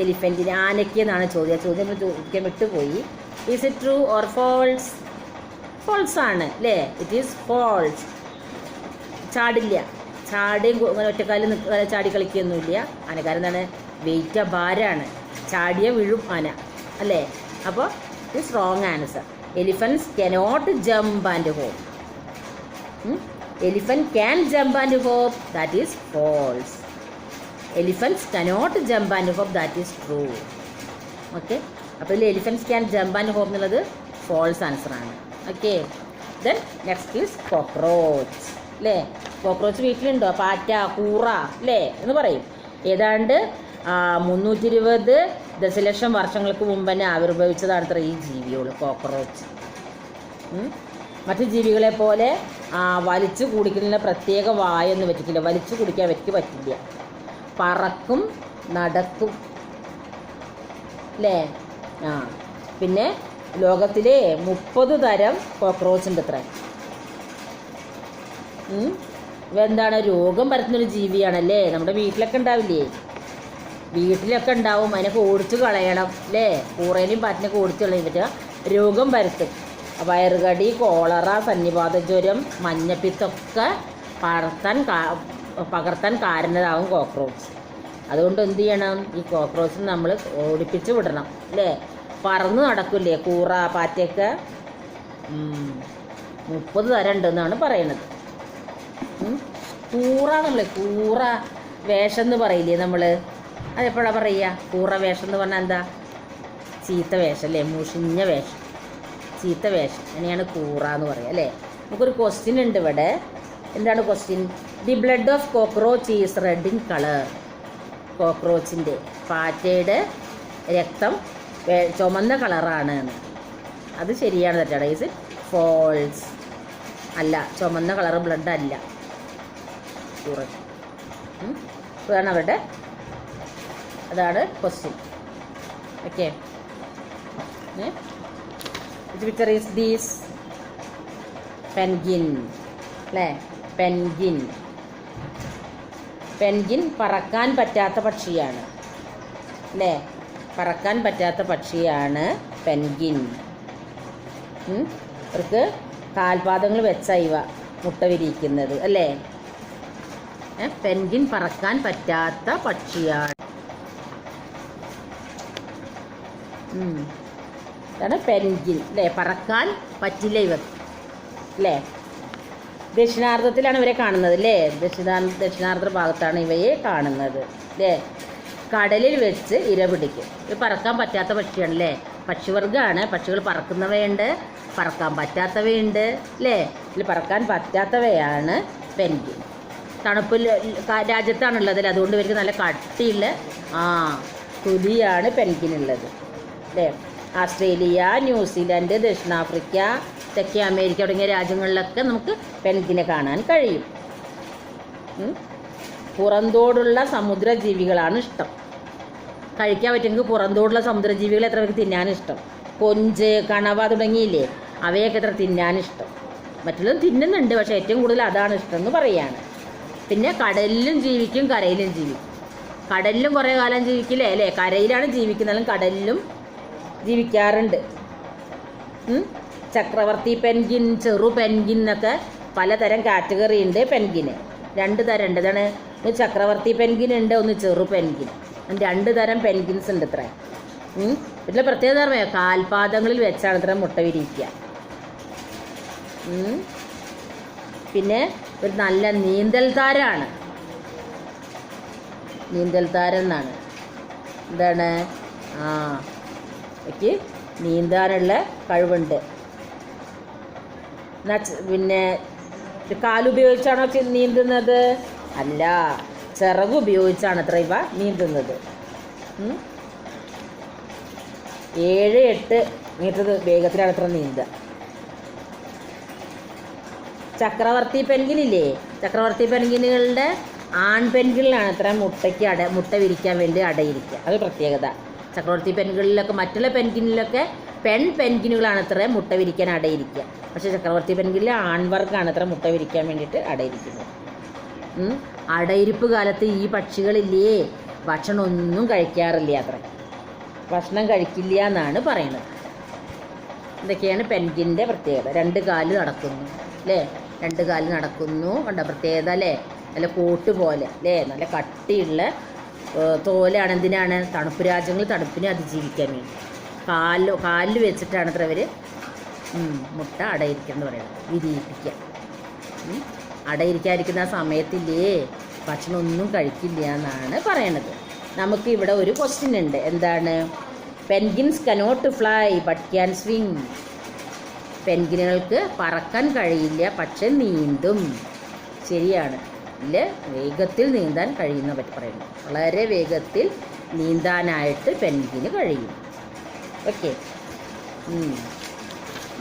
എലിഫൻറ്റിന്? ആനയ്ക്ക് എന്നാണ് ചോദ്യം. ചോദ്യം നമ്മൾ ചോദിക്കാൻ വിട്ടുപോയി. Is it true or false? False ആണ് അല്ലേ. It is false. ചാടില്ല. ചാടുകയും അങ്ങനെ ഒറ്റക്കാലിൽ ചാടി കളിക്കുകയൊന്നുമില്ല. ആനക്കാരൻ എന്താണ്, വെയിറ്റ് ഭാരമാണ്. ചാടിയ വീഴും ആന അല്ലേ. അപ്പോൾ it is wrong answer. Elephants cannot jump and hop. Elephant can jump and hop. That is false. Elephants cannot jump and hop. That is true. Okay. അപ്പോൾ ഇതിൽ elephants can jump and hop എന്നുള്ളത് false ആൻസറാണ്. Okay. Then next is cockroach അല്ലേ. Cockroach വീട്ടിലുണ്ടോ? പാറ്റ, കൂറ അല്ലേ എന്ന് പറയും. ഏതാണ്ട് 320 ദശലക്ഷം വർഷങ്ങൾക്ക് മുമ്പ് തന്നെ ആവിർഭവിച്ചതാണ് അത്ര ഈ ജീവികൾ കോക്രോച്ച്. മറ്റു ജീവികളെ പോലെ വലിച്ചു കുടിക്കുന്ന പ്രത്യേക വായൊന്നും പറ്റില്ല. വലിച്ചു കുടിക്കാൻ പറ്റില്ല. പറക്കും, നടക്കും അല്ലേ. പിന്നെ ലോകത്തിലെ 30 തരം കോക്രോച്ച് ഉണ്ട് അത്ര. ഇവെന്താണ്, രോഗം പരത്തുന്നൊരു ജീവിയാണല്ലേ. നമ്മുടെ വീട്ടിലൊക്കെ ഉണ്ടാവില്ലേ, വീട്ടിലൊക്കെ ഉണ്ടാവും. അതിനൊക്കെ ഓടിച്ചു കളയണം അല്ലേ. കൂറേനെയും പാറ്റിനൊക്കെ ഓടിച്ചു കളയാൻ പറ്റുക. രോഗം പരത്തും. വയറുകടി, കോളറ, സന്നിപാതജ്വരം, മഞ്ഞപ്പിത്തൊക്കെ പകർത്താൻ കാരണമാവും കോക്രോച്ച്. അതുകൊണ്ട് എന്ത് ചെയ്യണം, ഈ കോക്രോച്ചിന് നമ്മൾ ഓടിപ്പിച്ച് വിടണം അല്ലേ. പറന്ന് നടക്കില്ലേ കൂറ, പാറ്റയൊക്കെ. 30 തരം ഉണ്ടെന്നാണ് പറയണത്. കൂറ കൂറ വേഷം എന്ന് പറയില്ലേ നമ്മൾ, അതെപ്പോഴാണ് പറയുക? കൂറ വേഷം എന്ന് പറഞ്ഞാൽ എന്താ? ചീത്ത വേഷം അല്ലേ, മുഷിഞ്ഞ വേഷം, ചീത്ത വേഷം. അങ്ങനെയാണ് കൂറ എന്ന് പറയുക അല്ലേ. നമുക്കൊരു ക്വസ്റ്റ്യൻ ഉണ്ട് ഇവിടെ. എന്താണ് question? The blood of cockroach is red in colour. കോക്രോച്ചിൻ്റെ, പാറ്റയുടെ രക്തം ചുമന്ന കളറാണ്. അത് ശരിയാണ് തെറ്റാണ്? Is it false? അല്ല, ചുമന്ന കളർ ബ്ലഡ് അല്ല കൂറ. അതാണ് അവരുടെ, അതാണ് question. Okay. Which picture is this? Penguin അല്ലേ. പെൻഗിൻ പറക്കാൻ പറ്റാത്ത പക്ഷിയാണ് അല്ലേ. പറക്കാൻ പറ്റാത്ത പക്ഷിയാണ് പെൻഗിൻ. അവർക്ക് കാൽപാദങ്ങൾ വെച്ചാ ഇവ മുട്ട വിരിയിക്കുന്നത് അല്ലേ. പെൻഗിൻ പറക്കാൻ പറ്റാത്ത പക്ഷിയാണ്. ഇതാണ് പെൻഗിൻ അല്ലേ. പറക്കാൻ പറ്റില്ല ഇവർക്ക് അല്ലേ. ദക്ഷിണാർദ്ധത്തിലാണ് ഇവരെ കാണുന്നത് അല്ലേ. ദക്ഷിണാർദ്ധ ഭാഗത്താണ് ഇവയെ കാണുന്നത് അല്ലേ. കടലിൽ വെച്ച് ഇര പിടിക്കും. ഇത് പറക്കാൻ പറ്റാത്ത പക്ഷിയാണല്ലേ. പക്ഷിവർഗ്ഗമാണ്. പക്ഷികൾ പറക്കുന്നവയുണ്ട്, പറക്കാൻ പറ്റാത്തവയുണ്ട് അല്ലേ. ഇതിൽ പറക്കാൻ പറ്റാത്തവയാണ് പെൻഗിൻ. തണുപ്പ് രാജ്യത്താണുള്ളത് അല്ലേ. അതുകൊണ്ട് ഇവർക്ക് നല്ല കട്ടിയുള്ള തൊലിയാണ് പെൻഗിനുള്ളത് അല്ലേ. ഓസ്ട്രേലിയ, ന്യൂസിലാൻഡ്, ദക്ഷിണാഫ്രിക്ക, തെക്കേ അമേരിക്ക തുടങ്ങിയ രാജ്യങ്ങളിലൊക്കെ നമുക്ക് പെൻഗിനെ കാണാൻ കഴിയും. പുറന്തോടുള്ള സമുദ്രജീവികളാണ് ഇഷ്ടം. കഴിക്കാൻ പറ്റുമെങ്കിൽ പുറന്തോടുള്ള സമുദ്രജീവികളെ എത്ര പേർക്ക് തിന്നാനിഷ്ടം? കൊഞ്ച്, കണവ തുടങ്ങിയില്ലേ, അവയൊക്കെ എത്ര തിന്നാനിഷ്ടം. മറ്റുള്ളതും തിന്നുന്നുണ്ട്, പക്ഷേ ഏറ്റവും കൂടുതൽ അതാണ് ഇഷ്ടം എന്ന് പറയുകയാണ്. പിന്നെ കടലിലും ജീവിക്കും, കരയിലും ജീവിക്കും. കടലിലും കുറേ കാലം ജീവിക്കില്ലേ അല്ലേ. കരയിലാണ് ജീവിക്കുന്നതും കടലിലും ജീവിക്കാറുണ്ട്. ചക്രവർത്തി പെൻഗിൻ, ചെറു പെൻഗിൻ എന്നൊക്കെ പലതരം കാറ്റഗറി ഉണ്ട് പെൻഗിന്. 2 തരം ഉണ്ട്. ഇതാണ് ഒന്ന് ചക്രവർത്തി പെൻഗിൻ ഉണ്ട്, ഒന്ന് ചെറു പെൻഗിൻ. 2 തരം പെൻഗിൻസ് ഉണ്ട് ഇത്ര. ഇതിലെ പ്രത്യേകത അറിയാമോ? കാൽപാദങ്ങളിൽ വെച്ചാണ് ഇത്ര മുട്ട വിരിയിക്കുക. പിന്നെ ഒരു നല്ല നീന്തൽ താരമാണ്. നീന്തൽ താരം എന്നാണ്. എന്താണ്? എനിക്ക് നീന്താനുള്ള കഴിവുണ്ട്. പിന്നെ കാലുപയോഗിച്ചാണോ നീന്തുന്നത്? അല്ല, ചിറക് ഉപയോഗിച്ചാണ് അത്ര ഇവ നീന്തുന്നത്. 7-8 മീറ്റർ വേഗത്തിലാണ് അത്ര നീന്തുക. ചക്രവർത്തി പെൻഗിനില്ലേ, ചക്രവർത്തി പെൻഗിനുകളുടെ ആൺപെൻഗിനിലാണ് അത്ര മുട്ട വിരിക്കാൻ വേണ്ടി അടയിരിക്കുക. അത് പ്രത്യേകത. ചക്രവർത്തി പെൻഗിനിലൊക്കെ, മറ്റുള്ള പെൻഗിനിലൊക്കെ പെൻഗിനുകളാണ് അത്ര മുട്ട വിരിക്കാൻ അടയിരിക്കുക. പക്ഷേ ചക്രവർത്തി പെൻഗിനിൽ ആൺവർക്കാണ് അത്ര മുട്ട വിരിക്കാൻ വേണ്ടിയിട്ട് അടയിരിക്കുന്നത്. അടയിരിപ്പ് കാലത്ത് ഈ പക്ഷികളില്ലേ ഭക്ഷണം ഒന്നും കഴിക്കാറില്ല അത്ര. ഭക്ഷണം കഴിക്കില്ല എന്നാണ് പറയുന്നത്. ഇതൊക്കെയാണ് പെൻഗിൻ്റെ പ്രത്യേകത. 2 കാല് നടക്കുന്നു അല്ലേ, 2 കാല് നടക്കുന്നു. കണ്ട പ്രത്യേകത അല്ലേ, നല്ല കോട്ട് പോലെ അല്ലേ, നല്ല കട്ടിയുള്ള തോലാണ്. എന്തിനാണ്? തണുപ്പ് രാജ്യങ്ങൾ തണുപ്പിനെ അതിജീവിക്കാൻ വേണ്ടി കാലിൽ വെച്ചിട്ടാണ് അത്ര അവർ മുട്ട അടയിരിക്കുക എന്ന് പറയുന്നത്, വിരിയിപ്പിക്കുക. അടയിരിക്കാതിരിക്കുന്ന ആ സമയത്തില്ലേ ഭക്ഷണം ഒന്നും കഴിക്കില്ല എന്നാണ് പറയണത്. നമുക്ക് ഇവിടെ ഒരു ക്വസ്റ്റ്യൻ ഉണ്ട്. എന്താണ്? Penguins cannot fly but can swim. പെൻഗിനുകൾക്ക് പറക്കാൻ കഴിയില്ല, പക്ഷെ നീന്തും. ശരിയാണ്. ഇല്ല, വേഗത്തിൽ നീന്താൻ കഴിയുന്ന പറ്റി പറയുന്നു. വളരെ വേഗത്തിൽ നീന്താനായിട്ട് പെൻഗിന് കഴിയും. ഓക്കെ.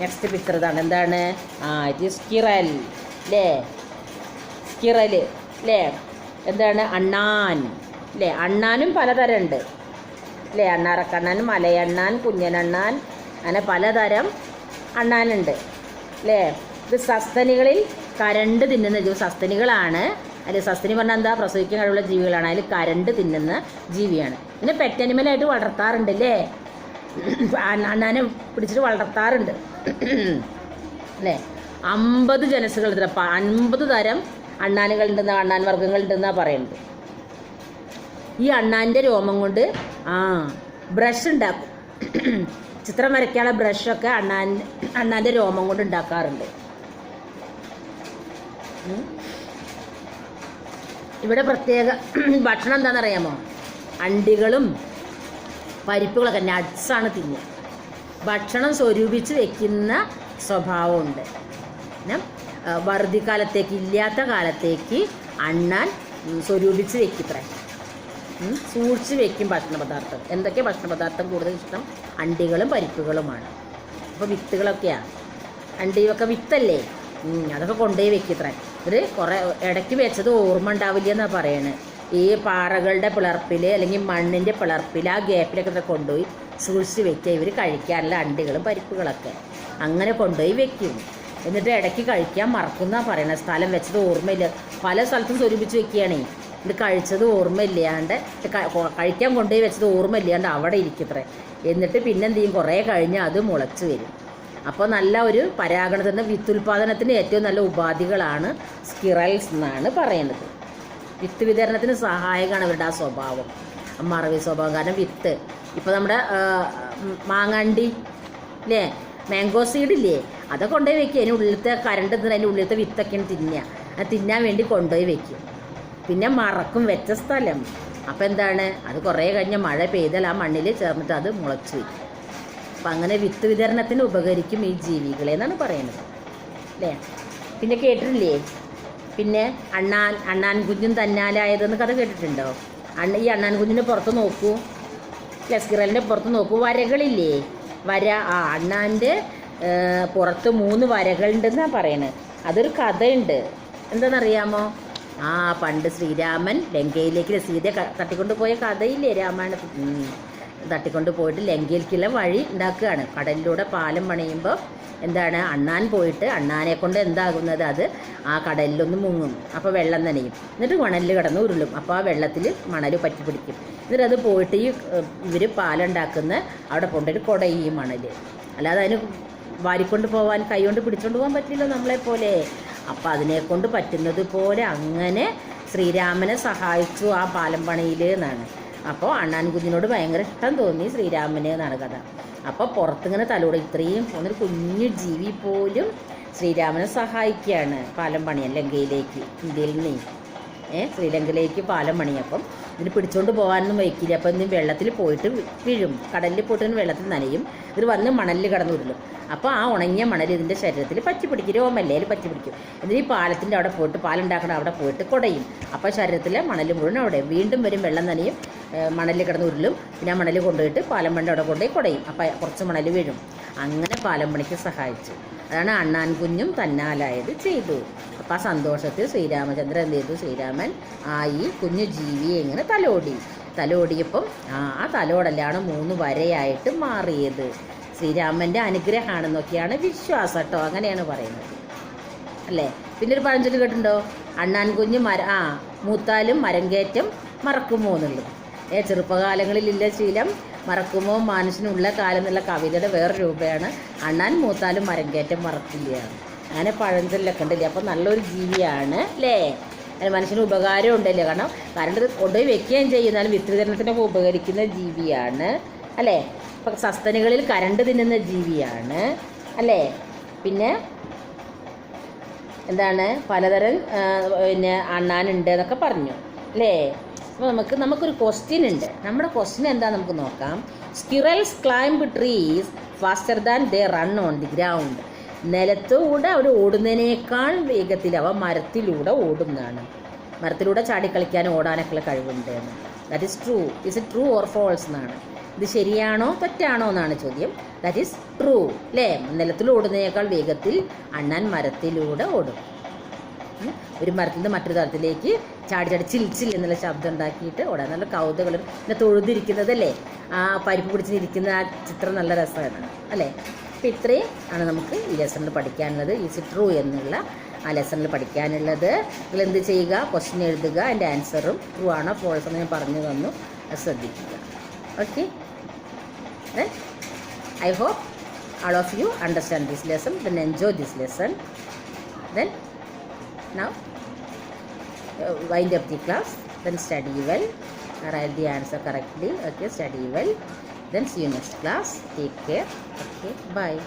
നെക്സ്റ്റ് പിക്ചർ ഇതാണ്. എന്താണ്? ഇത് സ്കിറൽ അല്ലേ, സ്കിറൽ അല്ലേ. എന്താണ്? അണ്ണാൻ അല്ലേ. അണ്ണാനും പലതരം ഉണ്ട് അല്ലേ. അണ്ണാറക്കണ്ണാൻ, മലയണ്ണാൻ, കുഞ്ഞനണ്ണാൻ, അങ്ങനെ പലതരം അണ്ണാനുണ്ട് അല്ലേ. ഇത് സസ്തനികളിൽ കരണ്ട് തിന്നുന്ന സസ്തനികളാണ്. അതിൽ സസ്തനി പറഞ്ഞാൽ എന്താ? പ്രസവിക്കാൻ കഴിവുള്ള ജീവികളാണ്. അതിൽ കരണ്ട് തിന്നുന്ന ജീവിയാണ്. പിന്നെ പെറ്റ് അനിമലായിട്ട് വളർത്താറുണ്ട് അല്ലേ. അണ്ണാനെ പിടിച്ചിട്ട് വളർത്താറുണ്ട് അല്ലേ. 50 ജനസുകൾ, 50 തരം അണ്ണാനുകളുണ്ടെന്ന്, അണ്ണാൻ വർഗ്ഗങ്ങളുണ്ടെന്നാണ് പറയുന്നത്. ഈ അണ്ണാൻ്റെ രോമം കൊണ്ട് ബ്രഷ് ഉണ്ടാക്കും. ചിത്രം വരയ്ക്കാനുള്ള ബ്രഷൊക്കെ അണ്ണാൻ്റെ രോമം കൊണ്ട് ഉണ്ടാക്കാറുണ്ട്. ഇവിടെ പ്രത്യേക ഭക്ഷണം എന്താണെന്നറിയാമോ? അണ്ടികളും പരിപ്പുകളൊക്കെ, നട്ട്സാണ് തിന്നുക. ഭക്ഷണം സ്വരൂപിച്ച് വെക്കുന്ന സ്വഭാവമുണ്ട്. പിന്നെ വറുതിക്കാലത്തേക്ക്, ഇല്ലാത്ത കാലത്തേക്ക് അണ്ണാൻ സ്വരൂപിച്ച് വെക്കിത്രേ, സൂക്ഷിച്ച് വെക്കും ഭക്ഷണ പദാർത്ഥം. എന്തൊക്കെ ഭക്ഷണ പദാർത്ഥം കൂടുതൽ ഇഷ്ടം? അണ്ടികളും പരിപ്പുകളുമാണ്. അപ്പോൾ വിത്തുകളൊക്കെയാണ്. അണ്ടിയൊക്കെ വിത്തല്ലേ, അതൊക്കെ കൊണ്ടുപോയി വെക്കിത്രേ. ഇത് കുറേ ഇടയ്ക്ക് വെച്ചത് ഓർമ്മ ഉണ്ടാവില്ല എന്നാണ് പറയണത്. ഈ പാറകളുടെ പിളർപ്പിൽ അല്ലെങ്കിൽ മണ്ണിൻ്റെ പിളർപ്പിൽ ആ ഗ്യാപ്പിലൊക്കെ കൊണ്ടുപോയി സൂക്ഷിച്ച് വെക്കുക. ഇവർ കഴിക്കാറില്ല അണ്ടികളും പരിപ്പുകളൊക്കെ അങ്ങനെ കൊണ്ടുപോയി വെക്കും. എന്നിട്ട് ഇടയ്ക്ക് കഴിക്കാൻ മറക്കുന്നതാണ് പറയണത്. സ്ഥലം വെച്ചത് ഓർമ്മയില്ല, പല സ്ഥലത്തും സ്വരൂപിച്ച് വെക്കുകയാണേ. ഇത് കഴിച്ചത് ഓർമ്മയില്ലാണ്ട്, കഴിക്കാൻ കൊണ്ടുപോയി വെച്ചത് ഓർമ്മയില്ലാണ്ട് അവിടെ ഇരിക്കത്രേ. എന്നിട്ട് പിന്നെന്ത് ചെയ്യും? കുറേ കഴിഞ്ഞ് അത് മുളച്ച് വരും. അപ്പോൾ നല്ല ഒരു പരാഗണത്തിന്, വിത്തുൽപാദനത്തിന് ഏറ്റവും നല്ല ഉപാധികളാണ് സ്കിറൽസ് എന്നാണ് പറയുന്നത്. വിത്ത് വിതരണത്തിന് സഹായകമാണ് അവരുടെ ആ സ്വഭാവം, മറവി സ്വഭാവം. കാരണം വിത്ത്, ഇപ്പോൾ നമ്മുടെ മാങ്ങാണ്ടി അല്ലേ, മാംഗോ സീഡില്ലേ, അതൊക്കെ കൊണ്ടുപോയി വെക്കുക. അതിന് ഉള്ളിലത്തെ കരണ്ട് അതിൻ്റെ ഉള്ളിലത്തെ വിത്തൊക്കെയാണ് തിന്നുക. അത് തിന്നാൻ വേണ്ടി കൊണ്ടുപോയി വെക്കും. പിന്നെ മറക്കും വെച്ച സ്ഥലം. അപ്പോൾ എന്താണ്? അത് കുറേ കഴിഞ്ഞ് മഴ പെയ്താൽ ആ മണ്ണിൽ ചേർന്നിട്ട് അത് മുളച്ച് വയ്ക്കും. അപ്പം അങ്ങനെ വിത്ത് വിതരണത്തിന് ഉപകരിക്കും ഈ ജീവികളെ എന്നാണ് പറയുന്നത് അല്ലേ. പിന്നെ കേട്ടിട്ടില്ലേ? പിന്നെ അണ്ണാൻ കുഞ്ഞും തന്നാലായതെന്ന് കഥ കേട്ടിട്ടുണ്ടോ? ഈ അണ്ണാൻ കുഞ്ഞിൻ്റെ പുറത്ത് നോക്കൂ, സ്കിറലിൻ്റെ പുറത്ത് നോക്കൂ, വരകളില്ലേ, വര. അണ്ണാൻ്റെ പുറത്ത് 3 വരകളുണ്ടെന്നാണ് പറയണത്. അതൊരു കഥയുണ്ട്. എന്താണെന്നറിയാമോ? പണ്ട് ശ്രീരാമൻ ലങ്കയിലേക്ക് സീതയെ തട്ടിക്കൊണ്ട് പോയ കഥയില്ലേ രാമായണത്തിൽ. തട്ടിക്കൊണ്ട് പോയിട്ട് ലങ്കയിലേക്കുള്ള വഴി ഉണ്ടാക്കുകയാണ്. കടലിലൂടെ പാലം പണിയുമ്പോൾ എന്താണ്? അണ്ണാൻ പോയിട്ട് അണ്ണാനെ കൊണ്ട് എന്താകുന്നത്? അത് ആ കടലിലൊന്ന് മുങ്ങും. അപ്പോൾ വെള്ളം നനയും. എന്നിട്ട് മണലിൽ കിടന്ന് ഉരുളും. അപ്പോൾ ആ വെള്ളത്തിൽ മണൽ പറ്റി പിടിക്കും. എന്നിട്ട് അത് പോയിട്ട് ഇവർ പാലം ഉണ്ടാക്കുന്ന അവിടെ കൊണ്ടുപോയിട്ട് കുടയും ഈ മണൽ. അല്ലാതെ അതിന് വാരിക്കൊണ്ട് പോകാൻ, കൈ കൊണ്ട് പിടിച്ചുകൊണ്ട് പോകാൻ പറ്റില്ലല്ലോ നമ്മളെപ്പോലെ. അപ്പം അതിനെക്കൊണ്ട് പറ്റുന്നത് പോലെ അങ്ങനെ ശ്രീരാമനെ സഹായിച്ചു ആ പാലം പണിയിൽ എന്നാണ്. അപ്പോൾ അണ്ണാൻ കുഞ്ഞിനോട് ഭയങ്കര ഇഷ്ടം തോന്നി ശ്രീരാമന് എന്നാണ് കഥ. അപ്പോൾ പുറത്തിങ്ങനെ തലോടെ, ഇത്രയും ഒരു കുഞ്ഞു ജീവി പോലും ശ്രീരാമനെ സഹായിക്കുകയാണ് പാലം പണിയാൻ ലങ്കയിലേക്ക്, ഇന്ത്യയിൽ നിന്ന് ശ്രീലങ്കയിലേക്ക് പാലം പണിയപ്പം ഇതിന് പിടിച്ചുകൊണ്ട് പോകാനൊന്നും വയ്ക്കില്ല. അപ്പം ഇതിന് വെള്ളത്തിൽ പോയിട്ട് വീഴും, കടലിൽ പോയിട്ട് വെള്ളത്തിൽ നനയും, ഇത് വന്ന് മണലിൽ കടന്നുരുളും. അപ്പോൾ ആ ഉണങ്ങിയ മണൽ ഇതിൻ്റെ ശരീരത്തിൽ പറ്റി പിടിക്കും, രോമല്ലയിൽ പറ്റി പിടിക്കും. എന്നിട്ട് ഈ പാലത്തിൻ്റെ അവിടെ പോയിട്ട്, പാലുണ്ടാക്കണം അവിടെ പോയിട്ട് കുടയും. അപ്പോൾ ശരീരത്തിലെ മണൽ മുഴുവൻ അവിടെ വീണ്ടും വരും, വെള്ളം നനയും, മണലിൽ കിടന്ന് ഉരുളും. പിന്നെ ആ മണൽ കൊണ്ടുപോയിട്ട് പാലം പണ്ട് അവിടെ കൊണ്ടുപോയി കുടയും. അപ്പോൾ കുറച്ച് മണൽ വീഴും. അങ്ങനെ പാലം പണിക്ക് സഹായിച്ചു. അതാണ് അണ്ണാൻ കുഞ്ഞും തന്നാലായത് ചെയ്തു. അപ്പോൾ ആ സന്തോഷത്തിൽ ശ്രീരാമചന്ദ്രൻ എന്ത് ചെയ്തു? ശ്രീരാമൻ ഈ കുഞ്ഞു ജീവിയെ ഇങ്ങനെ തലോടിയപ്പം ആ തലോടലാണ് 3 വരയായിട്ട് മാറിയത്. ശ്രീരാമൻ്റെ അനുഗ്രഹമാണെന്നൊക്കെയാണ് വിശ്വാസം കേട്ടോ, അങ്ങനെയാണ് പറയുന്നത് അല്ലേ. പിന്നെ ഒരു പഴഞ്ചൊല്ല് കേട്ടിട്ടുണ്ടോ? അണ്ണാൻ കുഞ്ഞ് മൂത്താലും മരം കയറ്റം മറക്കുമോ എന്നുള്ളത്. ചെറുപ്പകാലങ്ങളിലില്ല ശീലം മറക്കുമോ മനുഷ്യനുള്ള കാലം എന്നുള്ള കവിതയുടെ വേറെ രൂപയാണ് അണ്ണാൻ മൂത്താലും മരം കയറ്റം മറക്കില്ല. അങ്ങനെ പഴഞ്ചൊല്ലൊക്കെ ഉണ്ടല്ലേ. അപ്പം നല്ലൊരു ജീവിയാണ് അല്ലേ, മനുഷ്യന് ഉപകാരം ഉണ്ടല്ലേ. കാരണം കറണ്ട് കൊണ്ടുപോയി വെക്കുകയും ചെയ്യുന്നാലും വിത്രീകരണത്തിനൊക്കെ ഉപകരിക്കുന്ന ജീവിയാണ് അല്ലേ. ഇപ്പം സസ്തനികളിൽ കരണ്ട് തിന്നുന്ന ജീവിയാണ് അല്ലേ. പിന്നെ എന്താണ്, പലതരം പിന്നെ അണ്ണാനുണ്ട് എന്നൊക്കെ പറഞ്ഞു അല്ലേ. അപ്പോൾ നമുക്കൊരു ക്വസ്റ്റ്യൻ ഉണ്ട്. നമ്മുടെ ക്വസ്റ്റ്യൻ എന്താ നമുക്ക് നോക്കാം. Squirrels climb trees faster than they run on the ground. നിലത്തൂടെ അവർ ഓടുന്നതിനേക്കാൾ വേഗത്തിൽ അവ മരത്തിലൂടെ ഓടുന്നതാണ്. മരത്തിലൂടെ ചാടിക്കളിക്കാനും ഓടാനൊക്കെയുള്ള കഴിവുണ്ട്. That is true. Is it true or false എന്നാണ്. ഇത് ശരിയാണോ തെറ്റാണോ എന്നാണ് ചോദ്യം. ദാറ്റ് ഈസ് ട്രൂ അല്ലേ. നിലത്തിൽ ഓടുന്നതിനേക്കാൾ വേഗത്തിൽ അണ്ണാൻ മരത്തിലൂടെ ഓടും. ഒരു മരത്തിൽ നിന്ന് മറ്റൊരു തരത്തിലേക്ക് ചാടി ചിൽ എന്നുള്ള ശബ്ദം ഉണ്ടാക്കിയിട്ട് ഓടാൻ നല്ല കൗതുകൾ. പിന്നെ തൊഴുതിരിക്കുന്നതല്ലേ, ആ പരിപ്പ് പിടിച്ചിരിക്കുന്ന ആ ചിത്രം നല്ല രസമാണ് അല്ലേ. അപ്പോൾ ഇത്രയും ആണ് നമുക്ക് ഈ ലെസണിൽ പഠിക്കാനുള്ളത്. ഈസ് ഇറ്റ് ട്രൂ എന്നുള്ള ആ ലെസണിൽ പഠിക്കാനുള്ളത്. നിങ്ങൾ എന്ത് ചെയ്യുക? ക്വസ്റ്റ്യൻ എഴുതുക, അതിൻ്റെ ആൻസറും ട്രൂ ആണോ ഫോൾസ് എന്ന് ഞാൻ പറഞ്ഞു തന്നു, അത് ശ്രദ്ധിക്കുക. Okay, I hope all of you understand this lesson, then enjoy this lesson. Then now wind up the class, then study well, write the answer correctly. Okay, study well, then see you next class. Take care. Okay, bye.